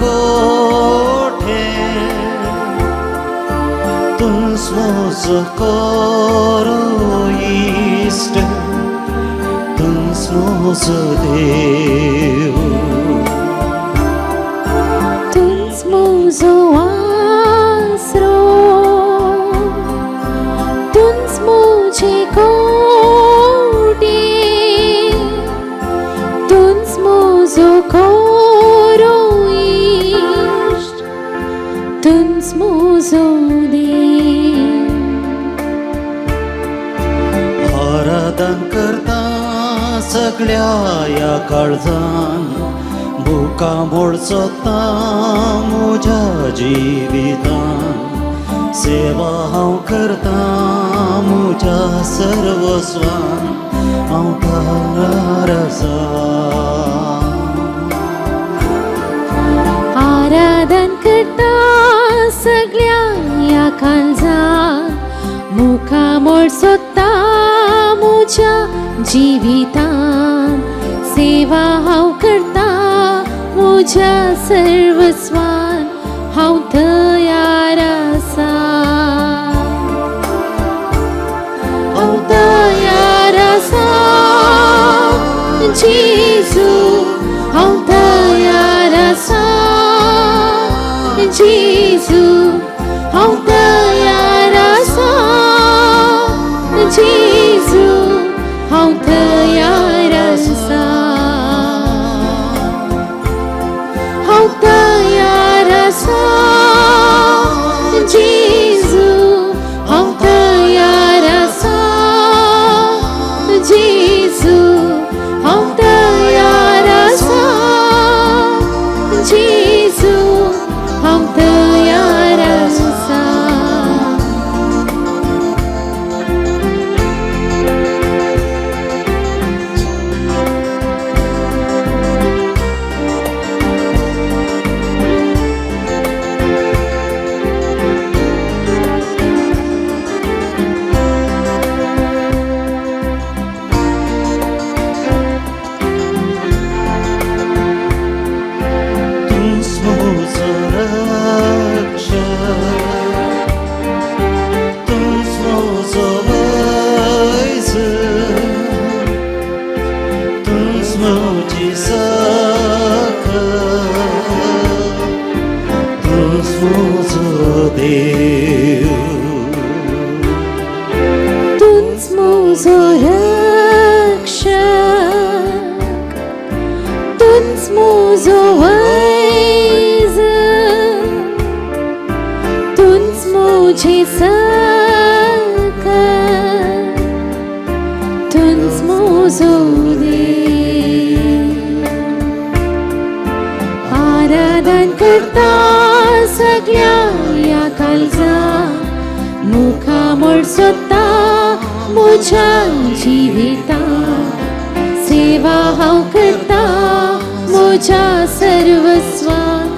कोठे तुझ मोज करो इष्ट तुझ मोज देव तुझ मोज आसरो तुझ मोजे कोटे तुझ मोज करो इष्ट तुझ मोज देव आराधन करता सगळ्या या काळजान बुका मोडचोता म्हज्या जिवितान सेवा हांव करता म्हज्या सर्वस्वान हांव दारार आसा आराधन करता सगळ्या या काळजान मुखा मोड सोदता म्हज्या जिवितान सेवा हांव करता म्हज्या सर्वस्वान हांव तयार आसा हांव तयार आसा जेजू हांव तयार आसा जेजू हांव तयार आसा जेजू हांव तयार आसा हांव तयार आसा जेजू हांव तयार आसा जेजू हांव तयार आसा जेजू हांव तयार आसा तुझ मोजो रक्षक तुझ मोजो वैज तुझ मोजे सकल तुझ मोजो देव आराधन करता सगळ्या या काळजान मुखा मोड सोदता म्हज्या जिवितान सेवा हांव करता म्हज्या सर्वस्वान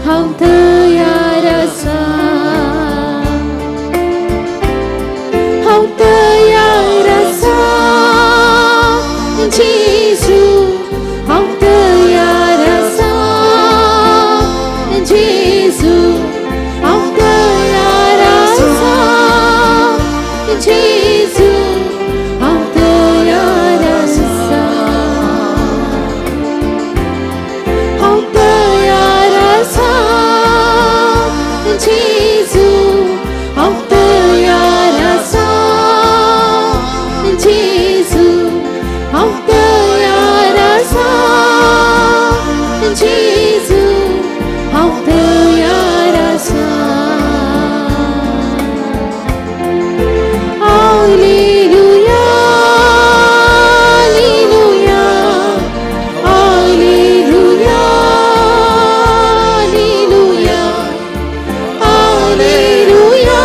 हांव तयार आसा हांव तयार आसा जेजू हांव तयार आसा जेजू हांव तयार आसा जेजू हांव तयार आसा हांव तयार आसा जेजू हांव तयार आसा जेजू हांव तयार आसा जेजू हांव तयार आसा Alleluia Alleluia Alleluia Alleluia Alleluia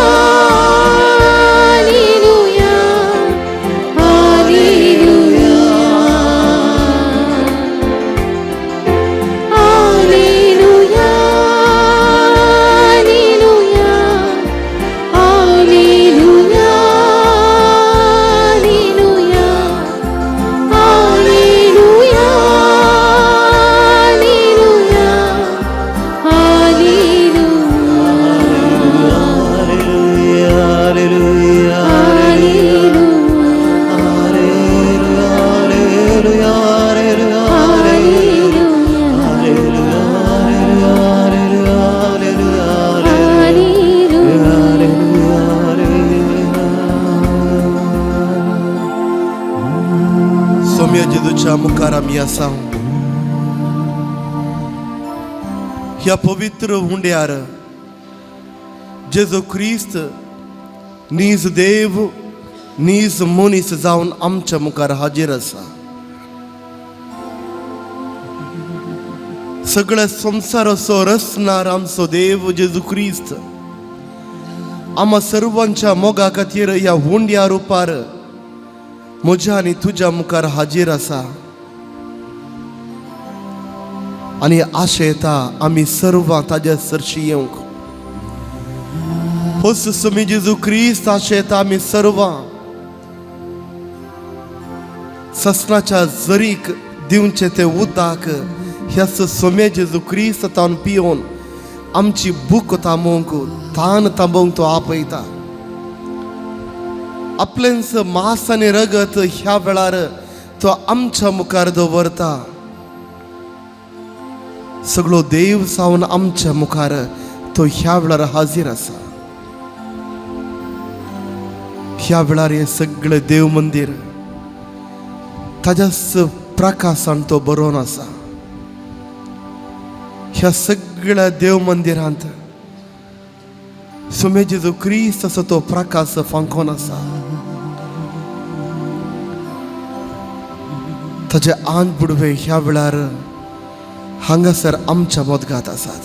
आमच्या मुखार आमी आसा. ह्या पवित्र हुंड्यार जेजू ख्रिस्त नीज देव नीज मनीस जावन आमच्या मुखार हाजीर आसा. सगळ्या संसाराचो रचणार आमचो देव जेजू ख्रिस्त आम्हा सर्वांच्या मोगा खातीर ह्या हुंड्या रुपार म्हज्या आनी तुज्या मुखार हाजीर आसा. आनी आशा येता आमी सर्वां ताज्या सरशी येवंक. होस सुमी जेजू ख्रिस्त आशा येता आमी सर्वां ससनाच्या जरीक दिवचे ते उदक ह्याच सोमे जेजू ख्रिस्त तावन पियोन आमची भूक थांबोवंक तान थांबोवंक तो आपयता. आपलेंच मांस आनी रगत ह्या वेळार तो आमच्या मुखार दवरता. सगळो देव सावन आमच्या मुखार तो ह्या वेळार हाजीर आसा. ह्या वेळार हे सगळे देव मंदिर ताज्याच प्रकाशान तो बरोवन आसा. ह्या सगळ्या देव मंदिरांत सुमे जेजू ख्रिस्त असो तो प्रकाश फांकोन आसा. ताजे आंग बुडवे ह्या वेळार हांगासर आमच्या मोदगात आसात.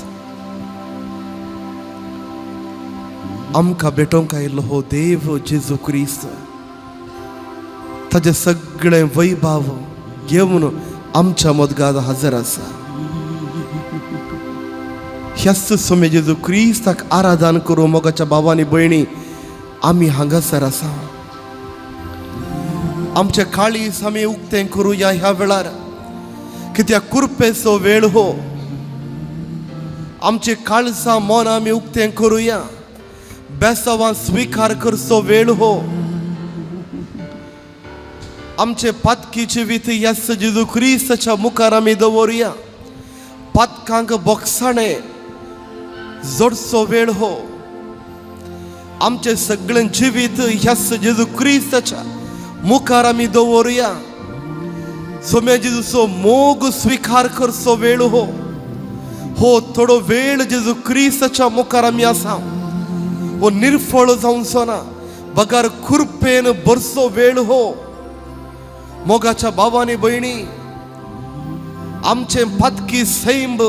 आमकां भेटोवंक आयिल्लो हो देव जेजू ख्रिस्त ताजे सगळे वैभव घेवन आमच्या मोदगात हजर आसा. ह्याच सोमे जेजू ख्रिस्ताक आराधन करूं मोगाच्या भावांनी भयणी आमी हांगासर आसा. आमचे काळीज आमी उक्तें करूया ह्या वेळार कित्याक कुरपेचो वेळ हो. आमचे काळजां मन आमी उक्तें करूया. बेसावां स्वीकार करचो वेळ हो. आमचे पातकीचे वित ह्याच जेजू ख्रिस्ताच्या मुखार आमी दवरुया. पातकांक बोगसाणे जोडचो वेळ हो. आमचे सगळे जिवीत ह्याच जेजू ख्रिस्ताच्या मुखार आमी दवरुया. सोम्या जेजूचो मोग स्वीकार करचो वेळ हो. हो थोडो वेळ जेजू ख्रिस्ताच्या मुखार आमी आसा. हो निर्फळ जावचो ना. बगार खुरपेन बरचो वेळ हो. मोगाच्या भावांनी भयणी आमचे पातकी सैंब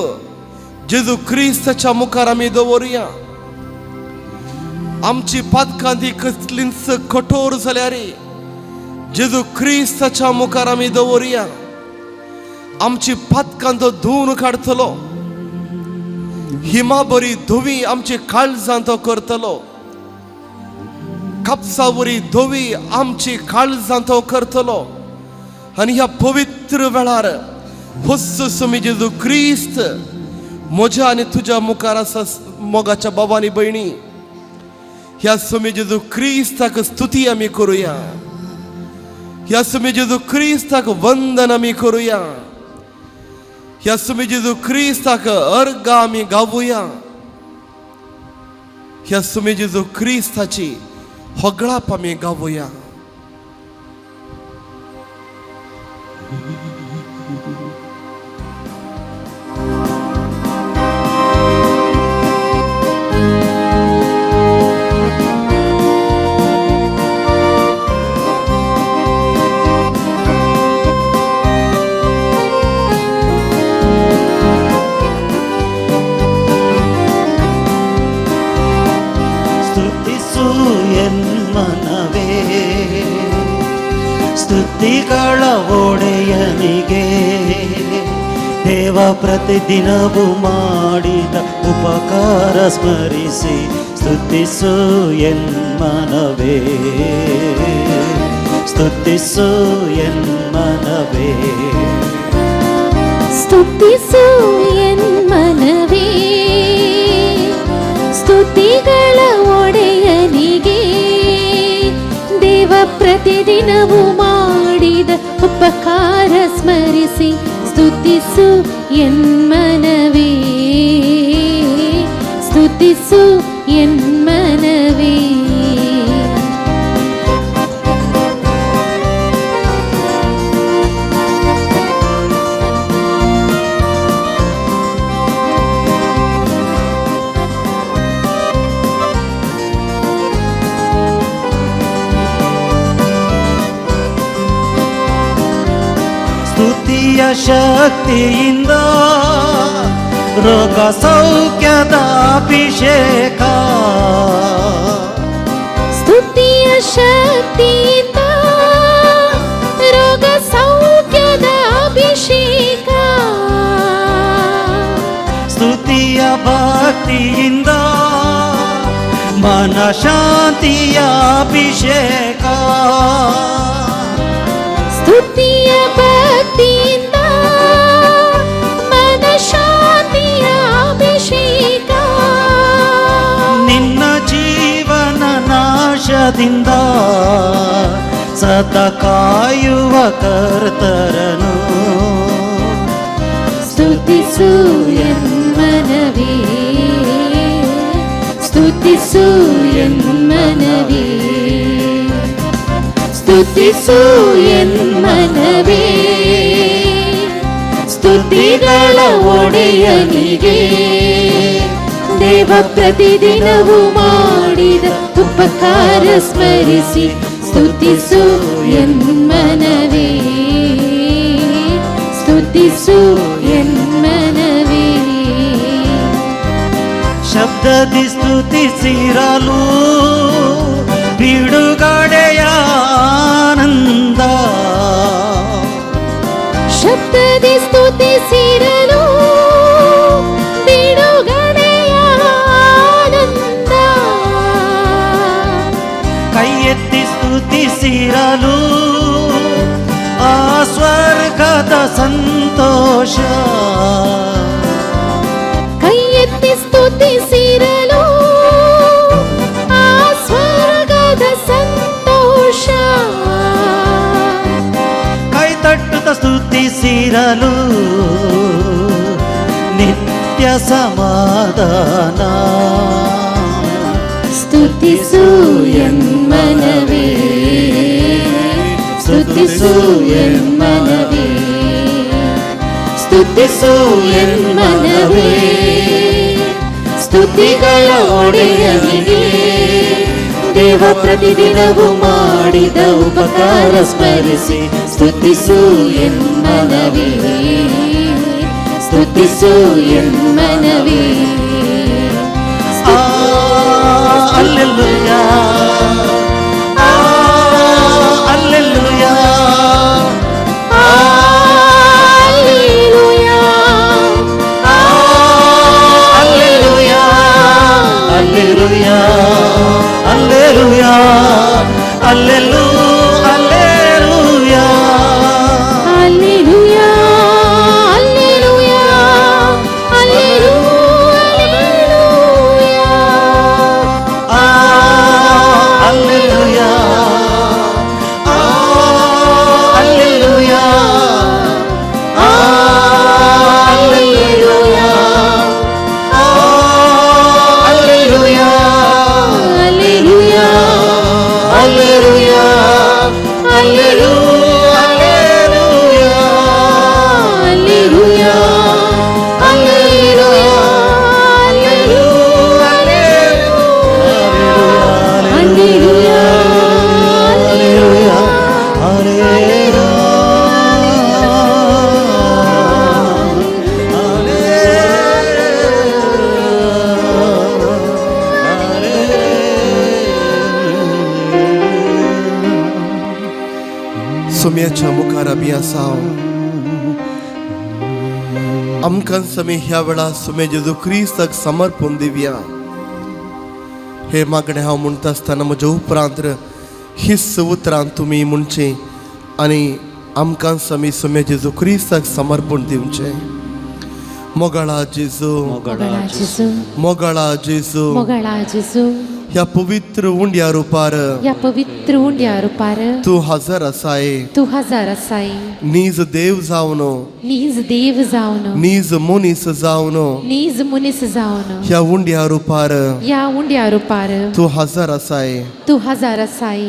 जेजू ख्रिस्ताच्या मुखार आमी दवरुया. आमची पातकां ती कसलींच कठोर जाल्यार जेजू ख्रिस्ताच्या मुखार आमी दवरुया. आमची पातकां तो धुवन काडतलो. हिमा बरी धुवी आमची काळजां तो करतलो. कापसा बरी धुवी आमची काळजां तो करतलो. आनी ह्या पवित्र वेळार हुस्सुमी जेजू ख्रिस्त म्हज्या आनी तुज्या मुखार आसा. मोगाच्या भावांनी भयणी ह्या सुमी जेजू ख्रिस्ताक स्तुती आमी करूया. ह्या सुमी जेजू ख्रिस्ताक वंदन आमी करूया. ह्या सुमी जेजू ख्रिस्ताक अर्घ आमी गावुया. ह्या सुमी जेजू ख्रिस्ताची होगळाप आमी गावुया. ಸ್ತುತಿಗಳ ಒಡೆಯನಿಗೆ ದೇವ ಪ್ರತಿದಿನವೂ ಮಾಡಿದ ಉಪಕಾರ ಸ್ಮರಿಸಿ ಸ್ತುತಿಸು ಎನ್ಮನವೇ. ಸ್ತುತಿಸು ಎನ್ಮನವೇ. ಸ್ತುತಿಸು ಎನ್ಮನವೇ. ಸ್ತುತಿಗಳ ಒಡೆಯನಿಗೆ ದೇವ ಪ್ರತಿದಿನವೂ ಮಾಡಿದ ಉಪಕಾರ ಸ್ಮರಿಸಿ ಸ್ತುತಿಸು ಎನ್ಮನವೇ. ಸ್ತುತಿಸು ಎನ್ಮನವೇ. ಶಕ್ತಿಯಿಂದ ರೋಗ ಸೌಖ್ಯದ ಅಭಿಷೇಕ ಸ್ತುತಿಯ ಶಕ್ತಿಯಿಂದ ರೋಗ ಸೌಖ್ಯದ ಅಭಿಷೇಕ ಸ್ತುತಿಯ ಭಕ್ತಿಯಿಂದ ಮನ ಶಾಂತಿಯ ಅಭಿಷೇಕ ಸ್ತುತಿಯ ಭಕ್ತಿಯಿಂದ ಮನ ಶಾಂತಿಯ ಅಭಿಷೇಕ ನಿನ್ನ ಜೀವನ ನಾಶದಿಂದ ಸದಾ ಕಾಯುವ ಕರ್ತರನು ಸ್ತುತಿಸು ಎನ್ಮನವೇ ಸ್ತುತಿಸು ಎನ್ಮನವೇ ಸ್ತುತಿಸು ಎನ್ಮನವೇ ಸ್ತುತಿಗಳ ಒಡೆಯನಿಗೆ ದೇವ ಪ್ರತಿದಿನವೂ ಮಾಡಿದ ಉಪಕಾರ ಸ್ಮರಿಸಿ ಸ್ತುತಿಸು ಎನ್ಮನವೇ ಸ್ತುತಿಸು ಎನ್ಮನವೇ ಶಬ್ದದಿ ಸ್ತುತಿಸಿರಲು ಬಿಡುಗಡೆಯ ಆನಂದ ಶಬ್ದದಿ ಸ್ತುತಿಸಿರಲು ಬಿಡುಗಡೆಯ ಆನಂದ ಕೈ ಎತ್ತಿ ಸ್ತುತಿಸಿರಲು ಆ ಸ್ವರ್ಗದ ಸಂತೋಷ ಕೈ ಎತ್ತಿ ಸ್ತುತಿಸಿರಲು ಆ ಸ್ವರ್ಗದ ಸಂತೋಷ ಕೈ ತಟ್ಟುತ್ತ ಸ್ತುತಿಸಿರಲು ನಿತ್ಯ ಸಮಾಧಾನ ಸ್ತುತಿಸು ಎನ್ಮನವೇ ಸ್ತುತಿಸು ಎನ್ಮನವೇ ಸ್ತುತಿಸು ಎನ್ಮನವೇ ಸ್ತುತಿಗಳ ಒಡೆಯನಿಗೆ ದೇವ ಪ್ರತಿದಿನವೂ ಮಾಡಿದ ಉಪಕಾರ ಸ್ಮರಿಸಿ ಸ್ತುತಿಸು ಎನ್ಮನವೇ ಸ್ತುತಿಸು ಎನ್ಮನವೇ alleluia alleluia Alleluia, Alleluia, Alleluia, Alleluia, Alleluia. Alleluia, Alleluia, Alleluia, Alleluia, Alleluia, सुम्याच्या मुखार बी आसाव आमकां समी ह्या वेळा सुमे जेजू क्रिस्ताक समर्पण दिवया. हे मागणे हांव म्हणटा आसतना म्हज्या उपरांत हीच उतरां तुमी म्हणची आनी आमकां समी सुमे जेजू क्रिस्ताक समर्पण दिवचें. मोगाळा जेजू मोगळा जेजू मोगाळा जेजू मोगळा जेजू ह्या पवित्र उंड्या रुपार या पवित्र उंड्या रुपार तूं हजर आसाय. तू हजार असाई नीज देव जावन नीज देव जावन नीज मनीस जावन नीज मुनीस जावन ह्या उंड्या रुपार या उंड्या रुपार तूं हजर आसाय. तू हजार असाई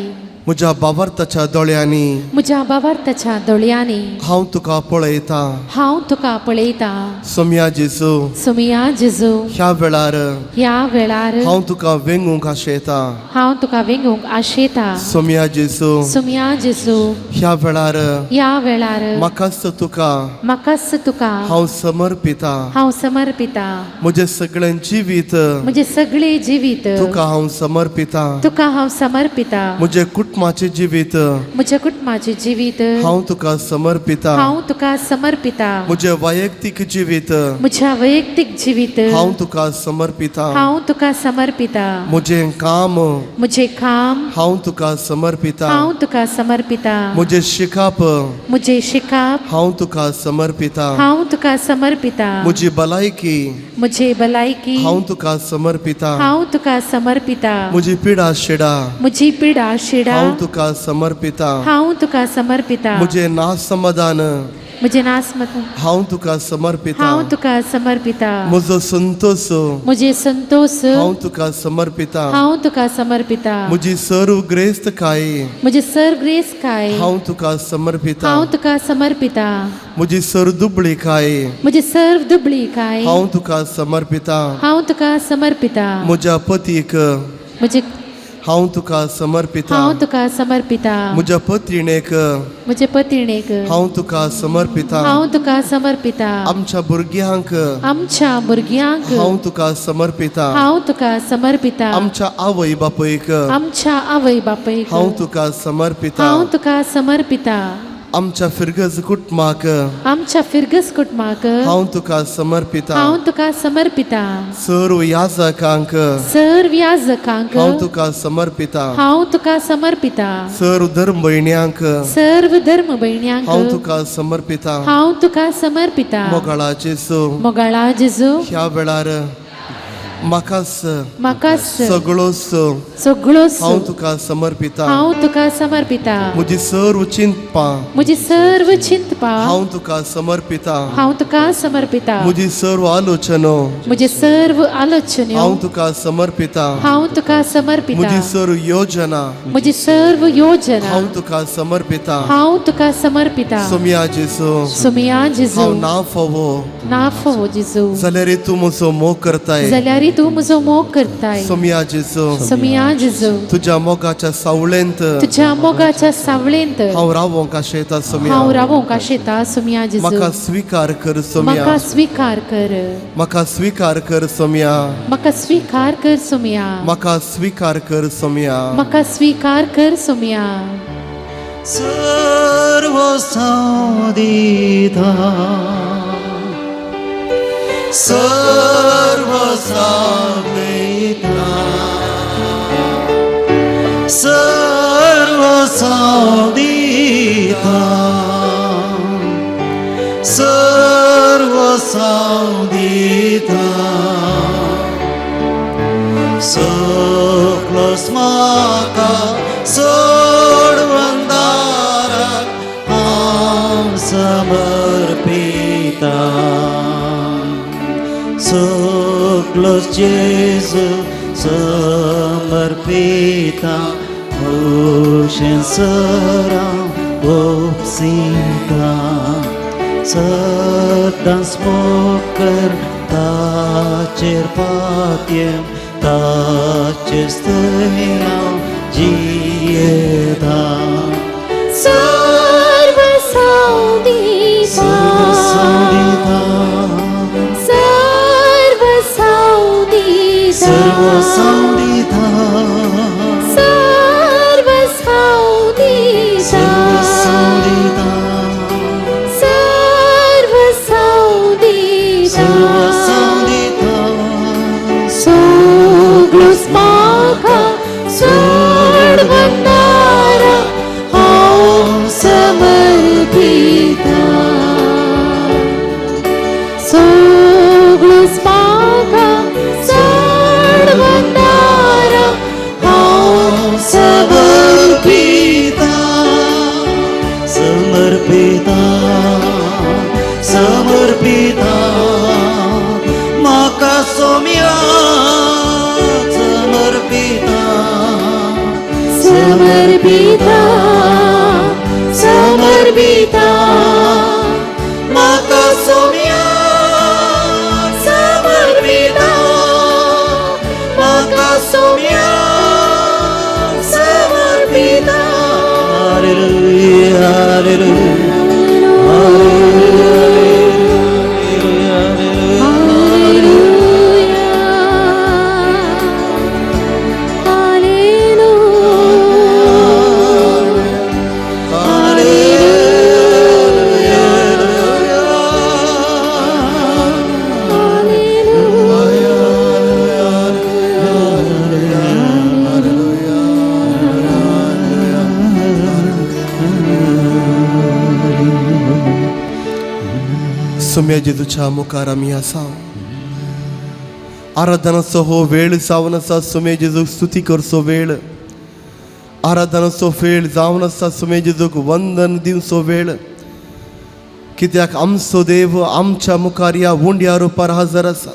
म्हज्या भावार्थाच्या दोळ्यांनी म्हज्या भावार्थाच्या दोळ्यांनी हांव तुका पळयता. हांव तुका पळयता. सोम्या जेजू, सुमिया जेजू, ह्या वेळार ह्या वेळार हांव तुका वेंगूंक आशेता. हांव तुका वेंगूंक आशेता. सोम्या जेजू, सुमिया जेजू, ह्या वेळार ह्या वेळार म्हाकाच तुका म्हाकाच तुका हांव समर्पिता. हांव समर्पिता. म्हजें सगळें जिवीत म्हजे सगळे जिवीत तुका हांव समर्पिता. तुका हांव समर्पिता. म्हजें कुटुंबाचें जिवीत म्हज्या कुटुंबाचें जिवीत हांव तुका समर्पिता. हांव तुका समर्पिता. म्हजें वैयक्तीक जिवीत म्हज्या वैयक्तीक जिवीत हांव तुका समर्पिता. हांव तुका समर्पिता. म्हजें काम म्हजें काम हांव तुका समर्पिता. हांव तुका समर्पिता. म्हजें शिकाप म्हजें शिकाप हांव तुका समर्पिता. हांव तुका समर्पिता. म्हजी भलायकी म्हजे भलायकी हांव तुका समर्पिता. हांव तुका समर्पिता. म्हजी पिडा शिडा म्हजी पिडा शिडा हांव तुका समर्पिता. हांव तुका समर्पिता. म्हजें नासमाधान म्हजें नासमत हांव तुका समर्पिता. हांव तुका समर्पिता. म्हजो संतोष म्हजे संतोष हांव तुका समर्पिता. हांव तुका समर्पिता. म्हजी सर्व ग्रेस्तकाय म्हजी सर्वग्रेसकाय हांव तुका समर्पिता. हांव तुका समर्पिता. म्हजी सरदुबळीकाय म्हजी सर्व दुबळीकाय हांव तुका समर्पिता. हांव तुका समर्पिता. म्हज्या पतीक म्हजे हांव तुका समर्पिता. हांव तुका समर्पिता. म्हज्या पत्रिणेक म्हजे पत्रिणेक हांव तुका समर्पिता. हांव तुका समर्पिता. आमच्या भुरग्यांक आमच्या भुरग्यांक हांव तुका समर्पिता. हांव तुका समर्पिता. आमच्या आवय बापयक आमच्या आवय बापयक हांव तुका समर्पिता. हांव तुका समर्पिता. आमच्या फिरगज कुटुंबाक आमच्या फिरगस कुटुंबाक हांव तुका समर्पिता. हांव तुका समर्पिता. सर्व याजकांक सर्व याजकांक हांव तुका समर्पिता. हांव तुका समर्पिता. सर्व धर्म भयण्यांक सर्व धर्म भयण्यांक हांव तुका समर्पिता. हांव तुका समर्पिता. मोगाळा जेजू, मोगाळा जेजू, ह्या वेळार म्हाकाच म्हाका सगळोच सगळो हांव तुका समर्पिता. हांव तुका समर्पिता. म्हजी सर्व चिंतपां म्हजी सर्व चिंतपां हांव तुका समर्पिता. हांव तुका समर्पिता. म्हजी सर्व आलोचनो म्हजे सर्व आलोचन्यो हांव तुका समर्पिता. हांव तुका समर्पिता. म्हजी सर्व योजना म्हजी सर्व योजना हांव तुका समर्पिता. हांव तुका समर्पिता. सोम्या जेजू, सुमिया जेजू, हांव ना फोवो नाफो जेजू, जाल्यार तूं म्हजो मोग करताय. जाल्यार तूं म्हजो मोग करताय. सोम्या जेजू, सुमिया जेजू, तुज्या मोगाच्या सावळेंत तुज्या मोगाच्या सावळेंत हांव रावोंक आशेता. सोम्या हांव रावोंक आशेता. सुमिया जेजू, म्हाका स्वीकार कर. सोम्या म्हाका स्वीकार कर. म्हाका स्वीकार कर. सोम्या म्हाका स्वीकार कर. सुमिया म्हाका स्वीकार कर. सोम्या म्हाका स्वीकार कर. सुमिया सर्व साधिता सर्व साधिता सर्व साधिता सर्व साधिता सकलस म्हाका सोडवंदाराक हांव समर्पिता. सकलस जेजू समर्पिता. ओशें सरां ओपसिता. सदांच मोग कर ताचेर पातयें ताचे स्तुती हांव जियेता. सर्व सावदिता सर्व सावदिता सर्व सावदिता सर्व सावदिता सर्व सर्व सावदिता सावदिता सर्व सावदिता सगळोच म्हाका सोडवंदारा हांव समर्पिता. सगळोच म्हाका सोडवंदारा हांव समर्पिता. समर्पिता समर्पिता म्हाका सोम्या समर्पिता समर्पिता सौम्या समर्पिता Hallelujah, hallelujah. सुम्या जेजूच्या मुखार आम्ही असा आराधनाचो हो वेळ जावन आसा. सुमे जेजूक स्तुती करचो वेळ, आराधनाचो वेळ जावन आसा. सुमे जेजूक वंदन दिवचो वेळ, कित्याक आमचो देव आमच्या मुखार ह्या उंड्या रुपार हजर आसा.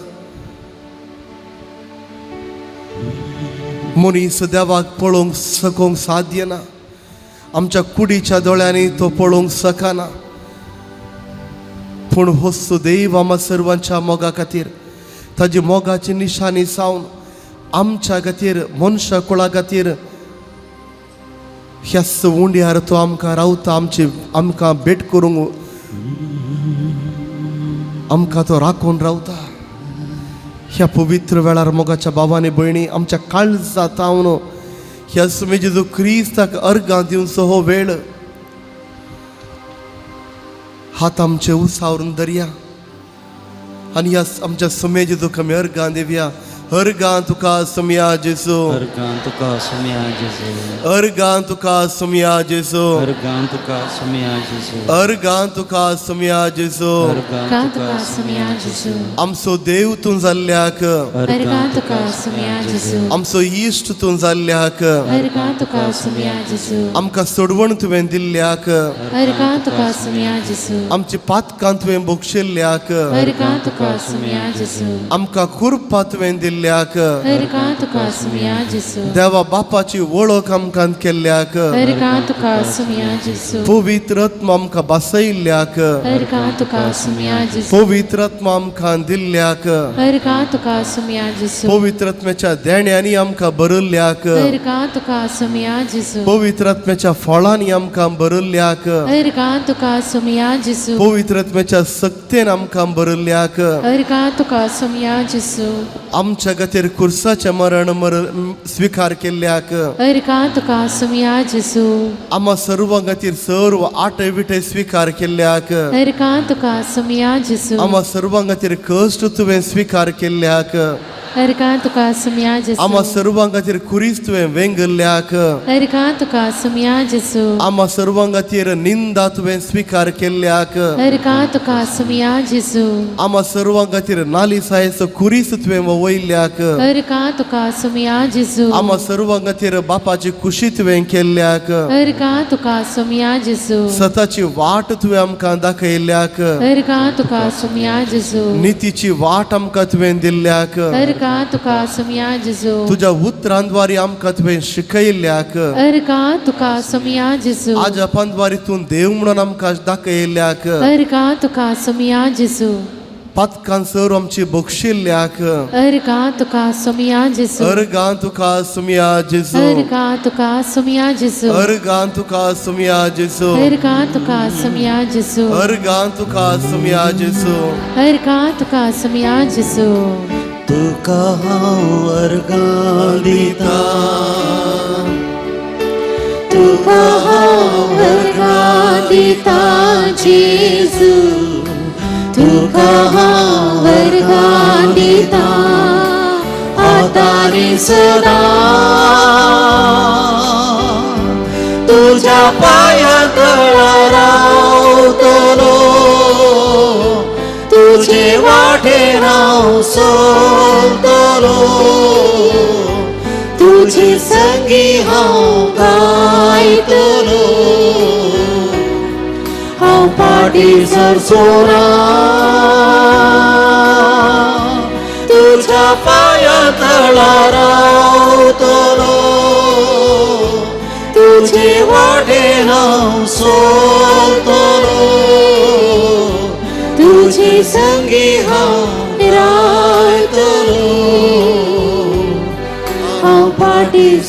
मनीस देवाक पळोवंक सकोंक साध्य ना, आमच्या कुडीच्या दोळ्यांनी तो पळोवंक सकना. पूण होसो देव आम्हा सर्वांच्या मोगा खातीर ताजी मोगाची निशाणी सावन आमच्या खातीर मनशा कुळा खातीर ह्या उंड्यार तो आमकां रावता, आमकां भेट करूंक आमकां तो राखून रावता. ह्या पवित्र वेळार मोगाच्या भावांनी भयणी आमच्या काळजां तावन ह्या सुमे जेजू क्रिस्ताक अर्गां दिवचो हो वेळ. हात आमचे उसावरून दर्या आनी ह्या आमच्या सुमे जेजूक आमी अर्गां देवया. अर्गां तुका सुम्या जेजू, अर्गां तुका सुम्या जेजू, अर्गां तुका सुम्या जेजू, अर्गां तुका सुम्या जेजू, अर्गां तुका सुम्या जेजू. अर्गां तुका सुम्या जेजू, आमचो देव तूं जाल्ल्याक, अर्गां तुका सुम्या जेजू, आमचो इश्ट तूं जाल्ल्याक, अर्गां तुका सुम्या जेजू, आमकां सोडवण तुवें दिल्ल्याक, अर्गां तुका सुम्या जेजू, आमची पातकां तुवें बक्षिल्ल्याक, अर्गां तुका सुम्या जेजू, आमकां कुरपां तुवें दिल्ल्याक, अर्गां तुका सुम्या जेजू, देवा बापाची वळख आमकां केल्ल्याक, अर्गां तुका सुम्या जेजू, पवित्र आत्मा आमकां बसयल्ल्याक, अर्गां तुका सुम्या जेजू, पवित्र आत्मा आमकां दिल्ल्याक, अर्गां तुका सुम्या जेजू, पवित्र आत्म्याच्या देण्यांनी आमकां भरल्ल्याक, अर्गां तुका सुम्या जेजू, पवित्र आत्म्याच्या फळांनी आमकां भरल्ल्याक, अर्गां तुका सुम्या जेजू, पवित्र आत्म्याच्या सक्तेन आमकां भरल्ल्याक, अर्गां तुका सुम्या जेजू, आमच्या खातीर कुर्साचें मरण स्वीकार केल्ल्याक, अर्गां तुका सुम्या जेजू, आम्हा सर्वां खातीर सर्व आटे विटे स्वीकार केल्ल्याक, अर्गां तुका सुम्या जेजू, आम्हा सर्वां खातीर कश्ट तुवें स्वीकार केल्ल्याक, अर्गां तुका सुम्या जेजू, आम्हा सर्वां खातीर कुरीस तुवें वेंगल्ल्याक, अर्गां तुका सुम्या जेजू, आम्हा सर्वां खातीर निंदा तुवें स्वीकार केल्ल्याक, अर्गां तुका सुम्या जेजू, आम्हा सर्वां खातीर नालिसायेचो कुरीस तुवें वयल्याक, अर्गां तुका सुम्या जेजू, आम्हा सर्वां खातीर बापाची कुशी तुवें केल्ल्याक, अर्गां तुका सुम्या जेजू, सताची वाट तुवें आमकां दाखयल्ल्याक, अर्गां तुका सुम्या जेजू, नितीची वाट आमकां तुवें दिल्ल्याक, अर्गां तुका सुम्या जेजू, तुज्या उतरांद्वारे आमकां तुवें शिकयल्ल्याक, अर्गां तुका सुम्या जेजू, आजापांद्वारे तूं देव म्हणून आमकां दाखयल्ल्याक, अर्गां तुका सुम्या जेजू, पातकांसर आमची बक्षिल्ल्याक, अर्गां तुका सुम्या जेजू, अर्गां तुका सुम्या जेजू, अर्गां तुका सुम्या जेजू, अर्गां तुका सुम्या जेजू, अर्गां तुका सुम्या जेजू, अर्गां तुका सुम्या जेजू. अर्गां तुका सुम्या जेजू, तुका हांव अर्गां दिता, तुका हांव अर्गां दिता जेजू, तुका हांव अर्गां दिता आतां सदा, तुझ्या पाया तळा रावतलो, तुझे वाटे हांव सोदतलो, तुझी संगी हांव गायतलो, हांव पाटी सरसोरा तुझ्या पाया तळा रावतलो, तुझे वाटे हांव सोदतलो, तुझी संगी हांव रावतलो,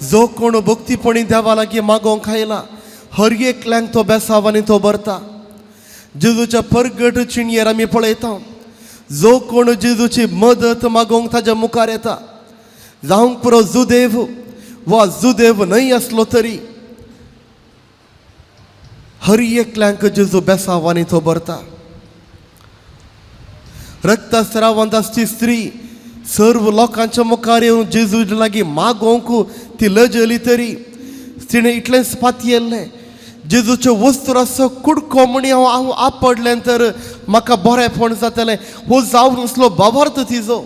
जो कोण भक्तीपणी देवा लागीं मागोंक आयला हर एकल्यांक तो बेसाव आनी तो भरता. जेजूच्या परगट चिणयेर आमी पळयता जो कोण जेजूची मदत मागोंक ताच्या मुखार येता, जावंक पुरो जुदेव वा जुदेव न्हय आसलो तरी हर एकल्यांक जेजू बेसाव आनी तो भरता. रक्तस्रावांताची स्त्री सर्व लोकांच्या मुखार येवन जेजू लागीं मागोंक ती लजली तरी तिणें इतलेंच पातयेल्लें, जेजूच्यो वस्तू असो कुडको म्हणी हांव आपडलें तर म्हाका बरेंपण जातलें. हो जावन असलो बाबर्थ तिजो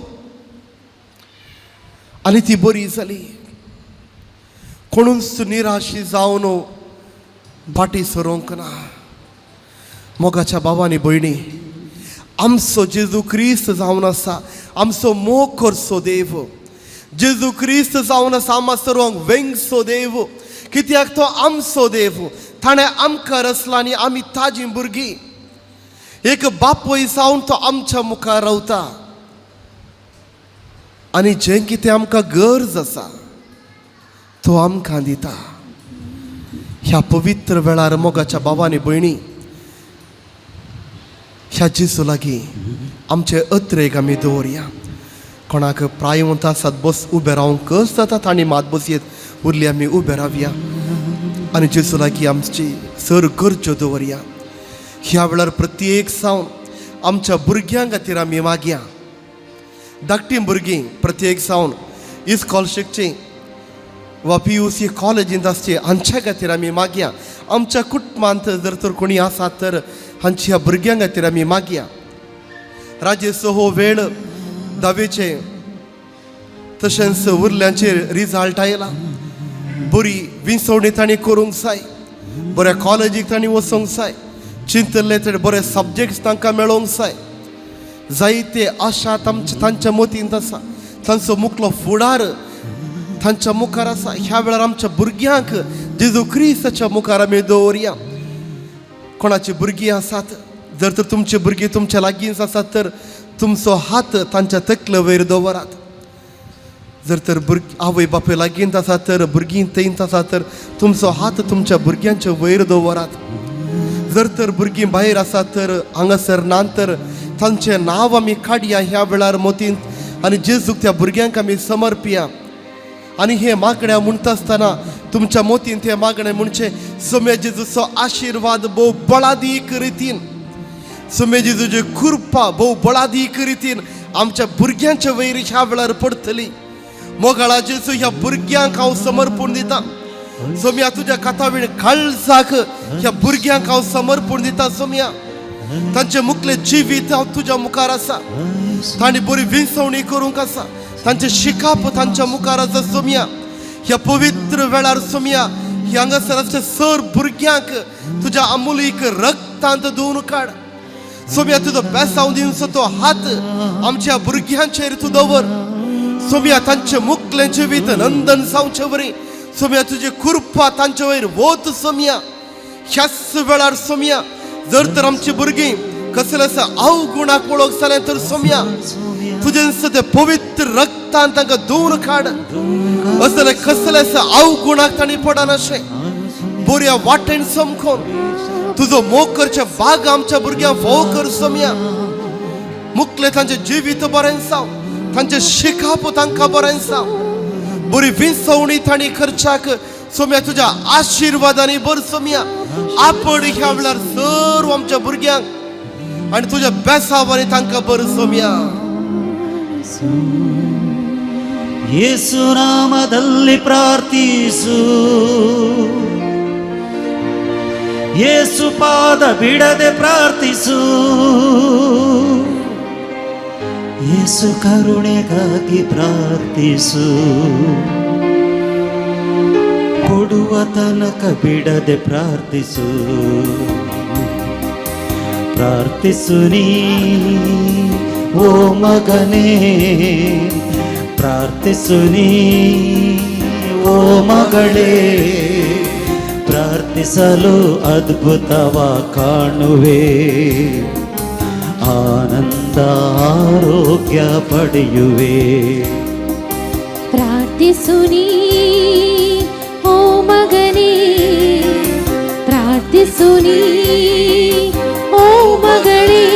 आनी ती बरी जाली. कोणूच निराशी जावन फाटी सरोंक ना. मोगाच्या भावांनी भयणी, आमचो जेजू क्रिस्त जावन आसा आमचो मोग करचो देव. जेजू क्रिस्त जावन आसा आम्हा सर्वांक वेंगचो देव. कित्याक तो आमचो देव, ताणें आमकां रचला आनी आमी ताजी भुरगीं. एक बापूय जावन तो आमच्या मुखार रावता आनी जें कितें आमकां गरज आसा तो आमकां दिता. ह्या पवित्र वेळार मोगाच्या भावांनी भयणी, ह्या जेजू लागीं आमचे अत्रेक आमी दवरया. कोणाक प्रायवंत आसात बस उबे रावंक कस जाता तांणी मात बसयेत उरली आमी उबे रावया आनी जेजू लागीं आमची सर गरज्यो दवरया. ह्या वेळार प्रत्येक जावन आमच्या भुरग्यां खातीर आमी मागया. धाकटीं भुरगीं प्रत्येक जावन इस्कॉल शिकचीं वा PUC कॉलेजींत आसचीं हांच्या खातीर आमी मागया. आमच्या कुटुंबांत जर तर कोणी आसात तर हांच्या ह्या भुरग्यां खातीर आमी मागया. राजेचो हो वेळ धावेचे तशेंच उरल्यांचे रिजल्ट आयला. बरी विंसवणी तांणी करूंक जाय, बऱ्या कॉलेजीक तांणी वचूंक जाय, चिंतले ते बरे सब्जेक्ट्स तांकां मेळोवंक जाय. जायते आशा तांच्या मतींत आसा, तांचो मुखलो फुडार तांच्या मुखार आसा. ह्या वेळार आमच्या भुरग्यांक जेजू क्रिस्ताच्या मुखार आमी दवरया. कोणाची भुरगीं आसात जर तर तुमची भुरगीं तुमच्या लागींच आसात तर तुमचो हात तांच्या तकले वयर दवरात. जर तर आवय बापूय लागींत आसात तर भुरगीं थंयच आसात तर तुमचो हात तुमच्या भुरग्यांच्या वयर दवरात. जर तर भुरगीं भायर आसात तर हांगासर नांतर तांचें नांव आमी काडया ह्या वेळार मतींत आनी जेजूक त्या भुरग्यांक आमी समर्पया. आनी हे मागण्या म्हणटा आसतना तुमच्या मतींत हे मागणें म्हणचे सोम्या जेजूचो आशिर्वाद भोव बळादीक रितीन, सोम्या जेजूची कृपा भोव बळादीक रितीन आमच्या भुरग्यांच्या वयर ह्या वेळार पडटली. मोगाळा जेजू ह्या भुरग्यांक हांव समर्पण दिता. सोम्या तुज्या कातावीण काळजाक ह्या भुरग्यांक हांव समर्पण दिता. सोम्या तांचे मुखले जिवीत हांव तुज्या मुखार आसा. तांणी बरी विंसवणी करूंक आसा, तांचे शिकाप तांच्या मुखार आसा. सोम्या ह्या पवित्र वेळार सोम्या ह्या हांगासर आसच्या सर भुरग्यांक तुज्या अमुलीक रक्तांत धुवन काड. सोम्या तुजो बेसांव दिवचो तो हात आमच्या भुरग्यांचेर तूं दवर. सोम्या तांचे मुखलें जिवीत नंदन जावचें वरी. सोम्या तुजी कृपा तांचे वयर वोत. सोम्या ह्याच वेळार सोम्या जर तर आमची भुरगीं कसलें अवगुणाक पळोवंक जालें तर सोम्या तुजें ते पवित्र रक्तान तांकां धुवन काड. असले कसलें अवगुणाक तांणी पडनाशें बऱ्या वाटेन समखोन तुजो मोग करचे भाग आमच्या भुरग्यांक फोव कर. सोम्या मुखलें तांचें जिवीत बरें जावं, तांचें शिकाप तांकां बरें जावं, बरी विंसवणी तांणी खर्चाक सोम्या तुज्या आशिर्वादांनी भर. सोम्या आपण ह्या वेळार सर्व आमच्या भुरग्यांक आनी तुज्या बेसावांनी तांकां भर. सोम्या ಯೇಸು ನಾಮದಲ್ಲಿ ಪ್ರಾರ್ಥಿಸು, ಯೇಸು ಪಾದ ಬಿಡದೆ ಪ್ರಾರ್ಥಿಸು, ಯೇಸು ಕರುಣೆಗಾಗಿ ಪ್ರಾರ್ಥಿಸು, ಕೊಡುವ ತನಕ ಬಿಡದೆ ಪ್ರಾರ್ಥಿಸು. ಪ್ರಾರ್ಥಿಸು ನೀ ಓ ಮಗನೇ, ಪ್ರಾರ್ಥಿಸು ನೀ ಓ ಮಗಳೇ, ಪ್ರಾರ್ಥಿಸಲು ಅದ್ಭುತವ ಕಾಣುವೆ, ಆನಂದ ಆರೋಗ್ಯ ಪಡೆಯುವೆ. ಪ್ರಾರ್ಥಿಸು ನೀ ಮಗನೇ ಪ್ರಾರ್ಥಿಸು ನೀ, ಓ ಮಗಳೇ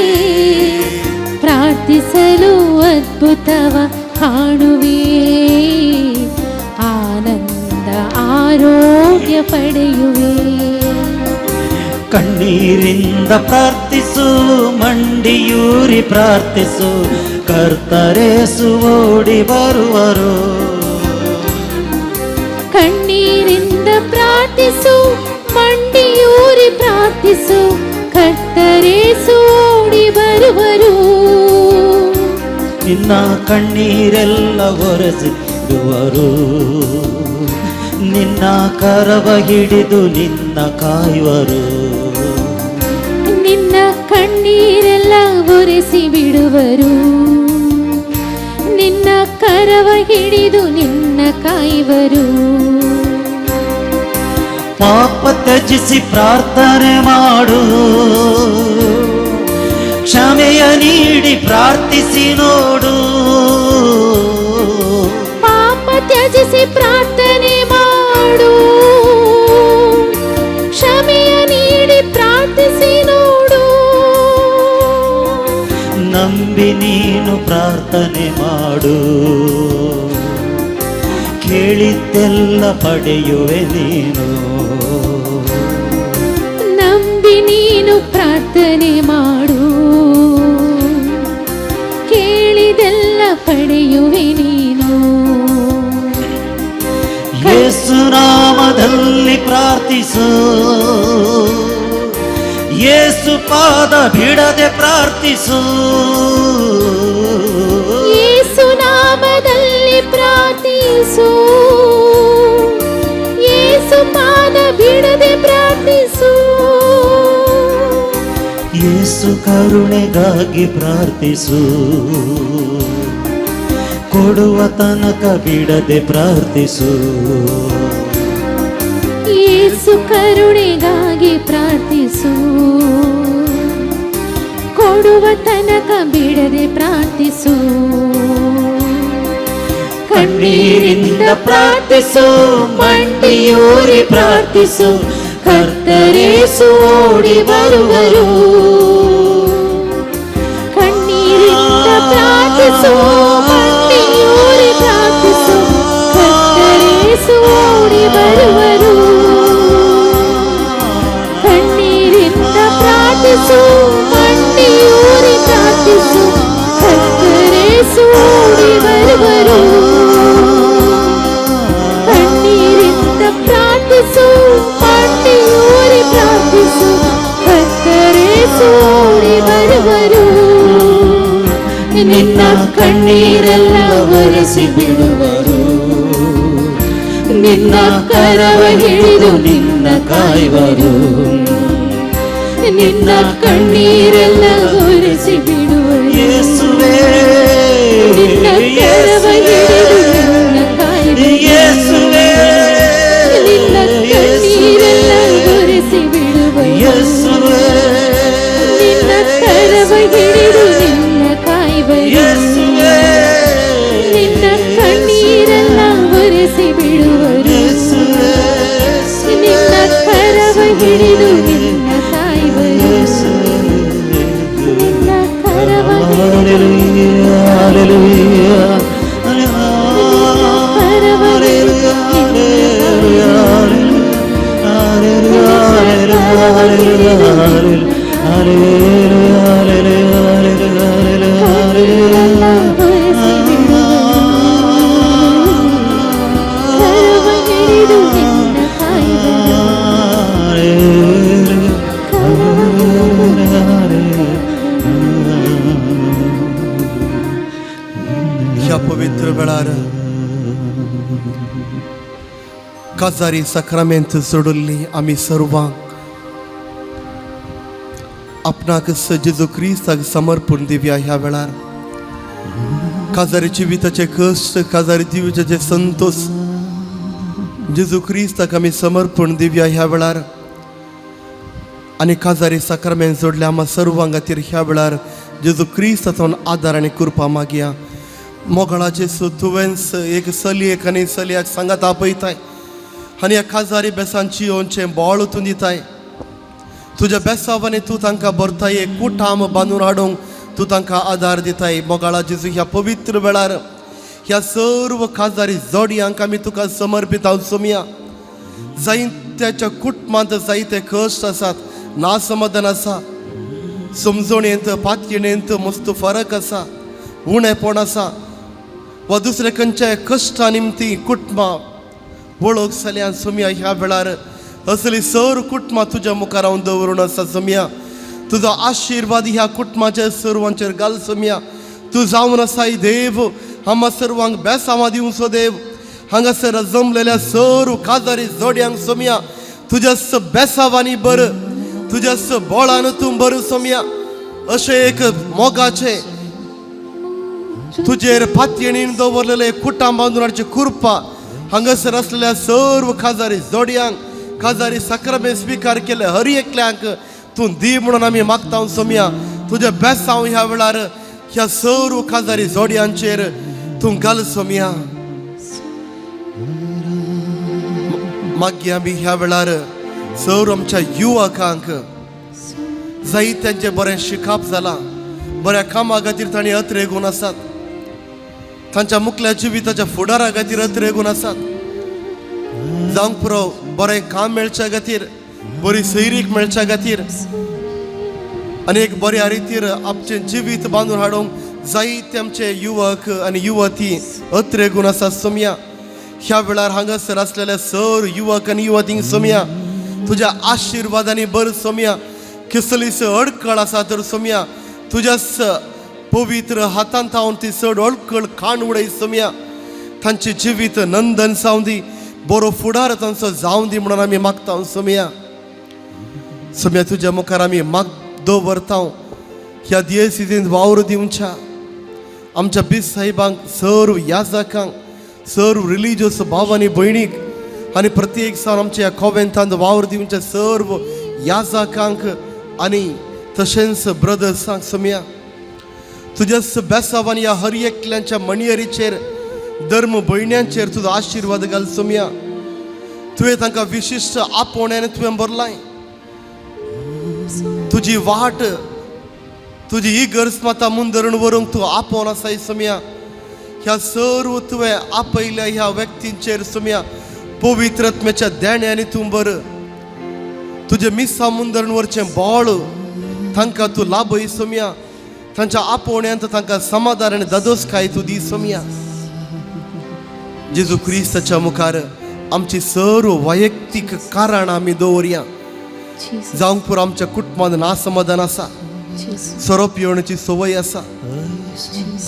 ಪ್ರಾರ್ಥಿಸಲು ಅದ್ಭುತವ ಕಾಣುವೆ, ಆನಂದ ಆರೋಗ್ಯ ಪಡೆಯುವೆ. ಕಣ್ಣೀರಿಂದ ಪ್ರಾರ್ಥಿಸು, ಮಂಡಿಯೂರಿ ಪ್ರಾರ್ಥಿಸು, ಕರ್ತರೇಸು ಓಡಿ ಬರುವರು. ಕಣ್ಣೀರಿಂದ ಪ್ರಾರ್ಥಿಸು, ಮಂಡಿಯೂರಿ ಪ್ರಾರ್ಥಿಸು, ಕರ್ತರೇಸು ಓಡಿ ಬರುವರು. ನಿನ್ನ ಕಣ್ಣೀರೆಲ್ಲ ಒರೆಸಿರುವರು, ನಿನ್ನ ಕರವ ಹಿಡಿದು ನಿನ್ನ ಕಾಯುವರು. ನಿನ್ನ ಕಣ್ಣೀರೆಲ್ಲ ಒರೆಸಿ ಬಿಡುವರು, ನಿನ್ನ ಕರವ ಹಿಡಿದು ನಿನ್ನ ಕಾಯುವರು. ಪಾಪ ತ್ಯಜಿಸಿ ಪ್ರಾರ್ಥನೆ ಮಾಡು, ಕ್ಷಮೆಯ ನೀಡಿ ಪ್ರಾರ್ಥಿಸಿ ನೋಡು. ಪಾಪ ತ್ಯಜಿಸಿ ಪ್ರಾರ್ಥನೆ ಮಾಡು, ಕ್ಷಮೆಯ ನೀಡಿ ಪ್ರಾರ್ಥಿಸಿ ನೋಡು. ನಂಬಿ ನೀನು ಪ್ರಾರ್ಥನೆ ಮಾಡು, ಕೇಳಿದ್ದೆಲ್ಲ ಪಡೆಯುವೆ ನೀನು. ನಂಬಿ ನೀನು ಪ್ರಾರ್ಥನೆ ಮಾಡು, ಕೇಳಿದೆಲ್ಲ ಪಡೆಯುವೆ ನೀನು. ಯೇಸು ನಾಮದಲ್ಲಿ ಪ್ರಾರ್ಥಿಸು, ಯೇಸು ಪಾದ ಬಿಡದೆ ಪ್ರಾರ್ಥಿಸು. ಯೇಸು ನಾಮದಲ್ಲಿ ಪ್ರಾರ್ಥಿಸು, ಯೇಸು ಪಾದ ಬಿಡದೆ ಪ್ರಾರ್ಥಿಸು. ಯೇಸು ಕರುಣೆಗಾಗಿ ಪ್ರಾರ್ಥಿಸು, ಕೊಡುವ ತನಕ ಬಿಡದೆ ಪ್ರಾರ್ಥಿಸು. ಯೇಸು ಕರುಣೆಗಾಗಿ ಪ್ರಾರ್ಥಿಸು, ಕೊಡುವ ತನಕ ಬಿಡದೆ ಪ್ರಾರ್ಥಿಸು. ಕಣ್ಣೀರಿಂದ ಪ್ರಾರ್ಥಿಸು, ಮಂಡಿಯೂರಿ ಪ್ರಾರ್ಥಿಸು, ಕರ್ತರೇಸು ಓಡಿ ಬರುವರು. ಕಣ್ಣೀರಿಂದ ಪ್ರಾರ್ಥಿಸು, ಮಂಡಿಯೂರಿ ಪ್ರಾರ್ಥಿಸು, ಕರ್ತರೇಸು ಓಡಿ ಬರುವರು. ಕಣ್ಣೀರಿಂದ ಪ್ರಾರ್ಥಿಸು, ಮಂಡಿಯೂರಿ ಪ್ರಾರ್ಥಿಸು, ಕರ್ತರೇಸು ಓಡಿ ಬರುವರು. ಕಣ್ಣೀರಿಂದ ಪ್ರಾರ್ಥಿಸು, ಮಂಡಿಯೂರಿ ಪ್ರಾರ್ಥಿಸು, ಕರ್ತರೇಸು ಓಡಿ ಬರುವರು. ನಿನ್ನ ಕಣ್ಣೀರೆಲ್ಲ ಒರೆಸಿ ಬಿಡುವರು, ನಿನ್ನ ಕರವ ಹಿಡಿದು ನಿನ್ನ ಕಾಯುವರು. ನಿನ್ನ ಕಣ್ಣೀರೆಲ್ಲ ಒರೆಸಿ ಬಿಡುವರು. ಯೇಸುವೇ, ನಿನ್ನ ಕರವ ಹಿಡಿದು ನಿನ್ನ ಕಾಯುವರು. ಯೇಸುವೇ, ನಿನ್ನ ಕಣ್ಣೀರೆಲ್ಲ ಒರೆಸಿ ಬಿಡುವರು. ಯೇಸುವೇ, ನಿನ್ನ ಕರವ ಹಿಡಿದು ನಿನ್ನ ಕಾಯುವರು. ಯೇಸುವೇ, ನಿನ್ನ ಕಣ್ಣೀರೆಲ್ಲ ಒರೆಸಿ ಬಿಡುವರು. ಯೇಸುವೇ, ನಿನ್ನ ಕರವ ಹಿಡಿದು ನಿನ್ನ ಕಾಯುವರು. ನಿನ್ನ ಕರವ ಹಿಡಿದು Hallelujah, ಕರವ ಹಿಡಿದು ಕಣ್ಣೀರೆಲ್ಲ ಒರೆಸಿ ಬಿಡುವರು. ಕರವ ಹಿಡಿದು ನಿನ್ನ ಕಾಯುವರು. या पवित्र वेळार काजारी सक्रामेंत जोडल्ली आमी सर्वांक आपणाक जेजू क्रिस्ताक समर्पण दिवया. ह्या वेळार काजारी जिविताचे कश्ट, काजारी जिविताचे संतोष जेजू क्रिस्ताक आमी समर्पण दिवया ह्या वेळार. आनी काजारी सक्रामेंत जोडल्या आम्हा सर्वां खातीर ह्या वेळार जेजू क्रिस्ताचो आदार आनी कृपा मागया. मोगळाचे तुवेंस एक चलयेक आनी चलयाक सांगात आपयताय आनी ह्या काजारी बेसांची येवनचे बोळ तूं दिताय तुज्या बेसावांनी तूं तांकां भरताय एक कुटाम बांदून हाडूंक तूं तांकां आदार दिताय मोगाळा जेजू ह्या पवित्र वेळार ह्या सर्व काजारी जोडयांक आमी तुका समर्पित हांव सोमया जायत्याच्या कुटुंबांत जायते कश्ट आसात नासमाधान आसा समजणेंत पातयेणेंत मस्त फरक आसा उणेपण आसा वा दुसरे खंयच्या कश्टा निमती कुटुंबां वळख जाल्यार सोमया ह्या वेळार असली सर कुटुंबां तुज्या मुखार हांव दवरून आसा सोमया तुजो आशिर्वाद ह्या कुटुंबाच्या सर्वांचेर घाल सोमया तूं जावन आसा देव आम्हा सर्वांक बेसांवां दिवचो देव हांगासर जमलेल्या सर्व काजारी जोड्यांक सोमया तुज्याच बेसांवांनी बर तुज्याच बोळान तूं बर सोमया अशें एक मोगाचे तुजेर पातयेणीन दवरलेले कुटां बांदून हाडची कुरपा हांगासर असलेल्या सर्व काजारी जोड्यांक काजारी साक्रामेंत स्विकार केले हर एकल्यांक तूं दी म्हणून आमी मागता सोमया तुज्या बेसांव ह्या वेळार ह्या सर्व काजारी जोड्यांचेर तूं घाल सोमया मागी आमी ह्या वेळार सर्व आमच्या युवकांक जायत्यांचें बरें शिकप जालां बऱ्या कामा खातीर तांणी अत्रेगून आसात तांच्या मुखल्या जिविताच्या फुडारा खातीर अत्रेगून आसात जावंक पुरो बरें काम मेळच्या खातीर बरी सैरीक मेळच्या खातीर आनी एक बऱ्या रितीर आमचें जिवीत बांदून हाडूंक जायते आमचे युवक आनी युवती अत्रेगून आसात सोमया ह्या वेळार हांगासर आसलेल्या सर युवक आनी युवतींक सोमया तुज्या आशिर्वादांनी बर सोमया कसलीच अडकळ आसा तर सोमया तुज्याच पवित्र हातांत हांव ती चड अडकळ खाण उडय सोमया तांचे जिवीत नंदन जावं दी बरो फुडार तांचो जावं दी म्हणून आमी मागता सोमया सोमया तुज्या मुखार आमी माग दवरता ह्या दियेसीन वावर दिवच्या आमच्या बीस साहेबांक सर्व याजकांक सर्व रिलिजियस भावांनी भयणीक आनी प्रत्येक सावन आमच्या ह्या कॉवेंतांत वावर दिवच्या सर्व याजकांक आनी तशेंच ब्रदर्सांक सोमया तुज्याच बेसावान ह्या हर एकल्यांच्या मणयरीचेर धर्म भयण्यांचेर तुजो आशिर्वाद घाल सोमया तुवें तांकां विशिश्ट आपोवण्यान तुवें बरलाय तुजी वाट तुजी इगर्ज माता मुंदरून व्हरूंक तूं आपोवन आसाय सोमया ह्या सर्व तुवें आपयल्या ह्या व्यक्तींचेर सोमया पवित्रत्मेच्या देण्यांनी तूं बर तुजे मिसा मुंदरून व्हरचें बोळ तांकां तूं लाभय सोमया तांच्या आपोवण्यांत तांकां समाधान आनी दादोसकाय तूं दी सोमया जेजू क्रिस्ताच्या मुखार आमची सर्व वैयक्तीक कारणां आमी दवरया जावंक पुरो आमच्या कुटुंबांत नासमाधान आसा सोरोप येवण्याची संवय आसा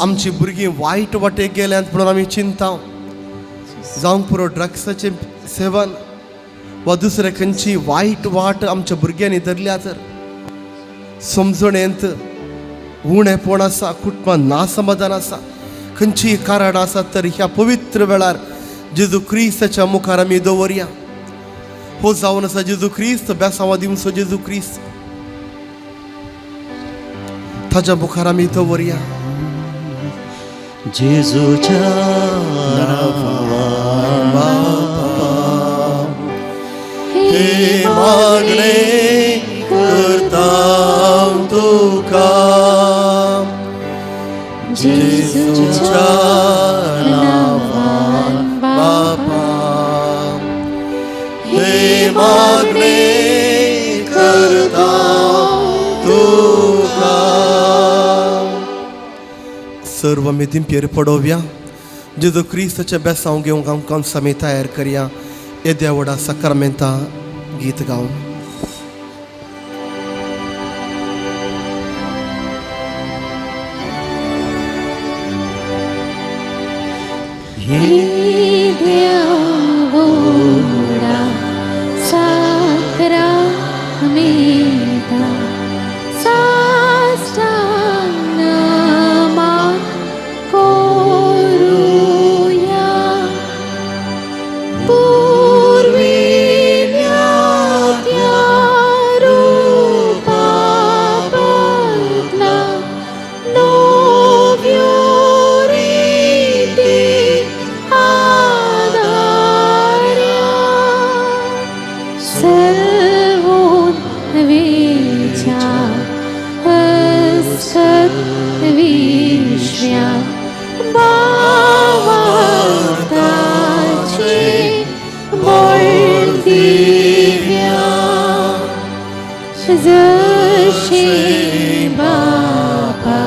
आमची भुरगीं वायट वाटेक गेल्यांत म्हणून आमी चिंताव जावंक पुरो ड्रग्साचें सेवन वा दुसरे खंयची वायट वाट आमच्या भुरग्यांनी धरल्या तर समजणेंत उणेपण आसा कुटुंबांत नासमाधान आसा खंयचीय कारणां आसात तर ह्या पवित्र वेळार जेजू क्रिस्ताच्या मुखार आमी दवरया हो जावन आसा जेजू क्रिस्त बेसांवां दिवचो जेजू क्रिस्त ताच्या मुखार आमी दवरया जेजूच्या नांवान हे मागणे करता तुका जेजूच्या नांवान बापा हे मागणे करता तुका सर्व मितींपेर पडोवया जेजू क्रिस्ताचे बेसांव घेवंक आमकां आमी तयार करया येद्या व्हडा साक्रामेंतां गीत गावन Ada सत्विश्र्या भावार्थाचे बोल दिव्या जसे बापा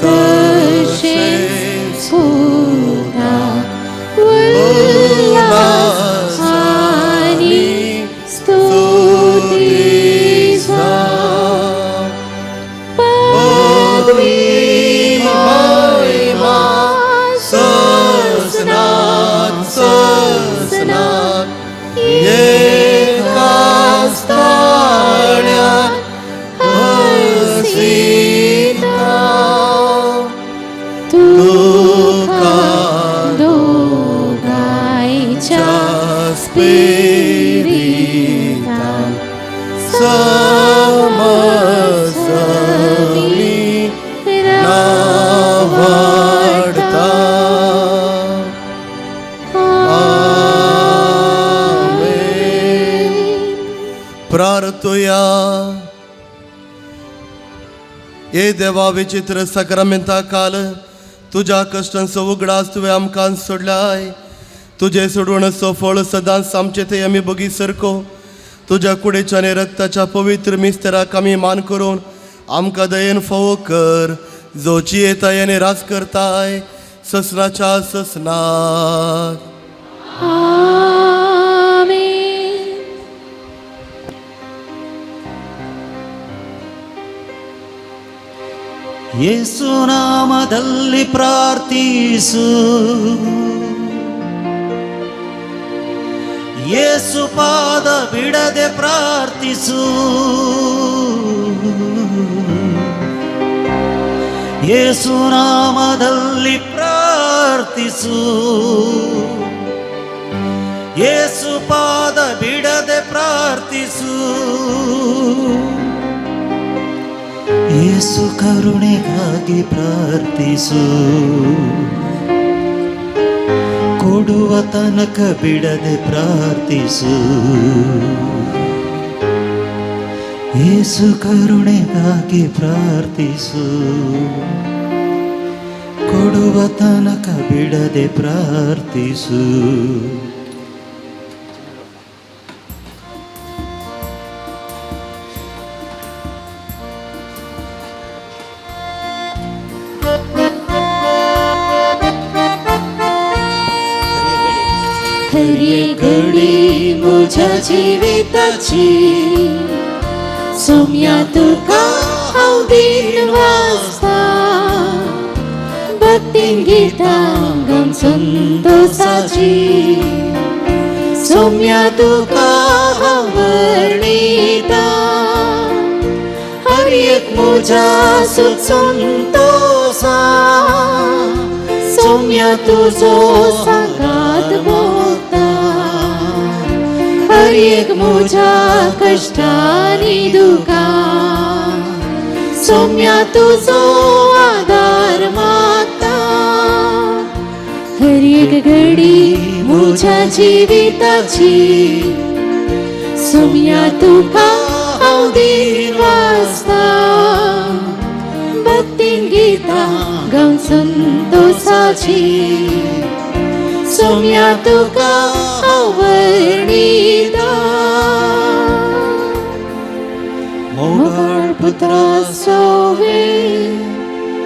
तसे पुता उल्हास आणि स्तुतीचा पदवी महिमा सजनात सजनात एकाच ताळ्यात हसीता तुका दोघांच्या स्पिरिता समसमी नावाडता आमेन. प्रार्थूया. हे देवा विचित्र सक्रामेंता काल तुझ्या कश्टांचो उगडास तुवें आमकां सोडलाय. तुझे सोडवणचो फळ सदांच आमचे थंय आमी बगी सरको तुझ्या कुडेच्या आनी रक्ताच्या पवित्र मिस्तेराक आमी मान करून आमकां दयेन फोव कर. जोची येताय आनी रास करताय ससनाच्या ससनात. आमेन. ಯೇಸು ನಾಮದಲ್ಲಿ ಪ್ರಾರ್ಥಿಸು. ಯೇಸು ಪಾದ ಬಿಡದೆ ಪ್ರಾರ್ಥಿಸು. ಯೇಸು ನಾಮದಲ್ಲಿ ಪ್ರಾರ್ಥಿಸು. ಯೇಸು ಪಾದ ಬಿಡದೆ ಪ್ರಾರ್ಥಿಸು. ಯೇಸು ಕರುಣೆಗಾಗಿ ಪ್ರಾರ್ಥಿಸು. ಕೊಡುವ ತನಕ ಬಿಡದೆ ಪ್ರಾರ್ಥಿಸು. ಯೇಸು ಕರುಣೆಗಾಗಿ ಪ್ರಾರ್ಥಿಸು. ಕೊಡುವ ತನಕ ಬಿಡದೆ ಪ್ರಾರ್ಥಿಸು. खरी घडी म्हज्या जिविताची सोम्या तुका हांव दिन वाजता. भक्तीन गितां गावन संतोषाची सोम्या तुका हांव वर्णिता. हर एक म्हज्या सुख संतोषा सोम्या तुजो सांगात भोगता. हर एक म्हज्या कश्टांनी दुखा सोम्या तुजो आदार मागता. हर एक घडी म्हज्या जिविताची सोम्या तुका हांव दिन वाजता. भक्तीन गितां गावन संतोषाची सोम्या तुका हांव वर्णिता. मोगाळ पुत्रा सोवे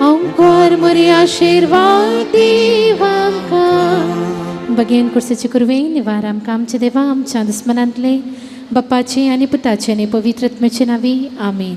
ओंकार मरे आशीर्वाद दीव आमकां. बगेन कुर्सेची कुरवे निवार आमकां आमचे देवा आमच्या दुस्मनांतले बापाचे आनी पुताचे आनी पवित्र आत्म्याचे नांवी आमीन.